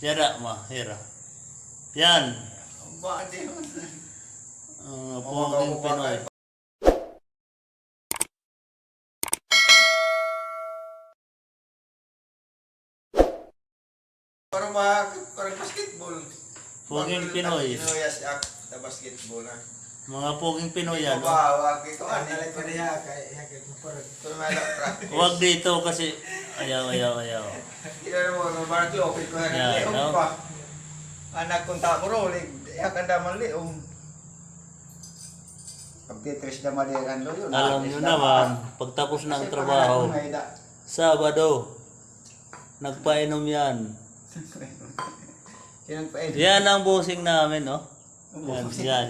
Yara, ma, hira. Yan. Bakit yun? Pongking Pinoy. Parang basketball. Pongking Pinoy. Pinoyas sa basketball. Mga poging Pinoy yan. No? Wag ito. Nalit ko niya, kaya parang Practice. Huwag dito kasi ayaw. Kaya mo, parang klopit ko na Yan, leong no? pa. Anak kong tako rin, yakanda man leong. Pagtitres na mali ang yun. Alam nyo naman, pagtapos ng trabaho, Sabado, nagpainom yan. Yan pa ito. Yan ang busing namin, no? Yan.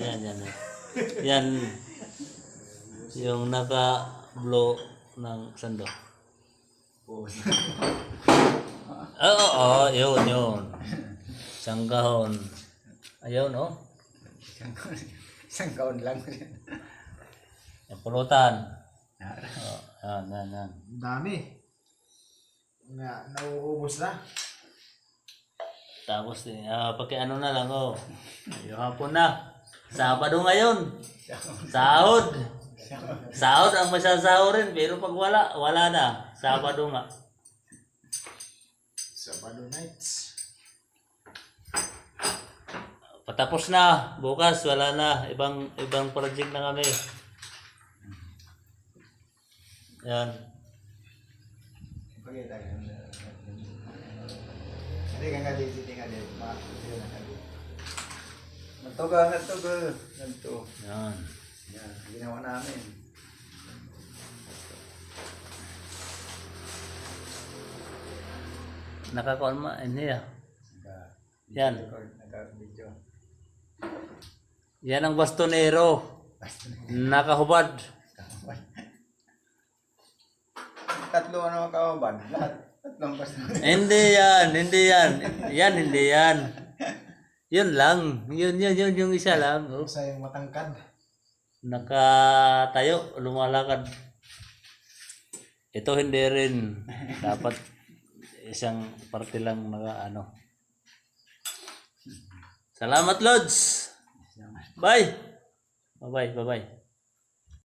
Yan. Yung naka-blow ng sando. Oo, yun. Sanggahon. Ayaw, no? Isang kaon lang. Yung pulutan. Oh, yan. dami. Nauubos na. Tapos, pagka-ano na lang, oh. Yung hapon na. Sabado ngayon. Sahod. Sahod ang masasahurin, pero pag wala na. Sabado nga. Sabado nights. Patapos na. Bukas, wala na. Ibang project na kami. Yan. Hindi ka nga dito, hindi nga dito. Natuga. Ganito. Yan. Yan, ginawa namin. Nakakonma. Yan. Yan. Naka-video. Yan ang bastonero. Nakahubad. Tatlo ano kawaban? Lahat. Tatlong basta. Hindi yan. Yun lang. Yun, yung isa lang. Oh. Sa yung matangkad. Nakatayo, lumalakad. Ito hindi rin. Dapat isang parte lang naka Salamat, Lods. Bye. Bye-bye.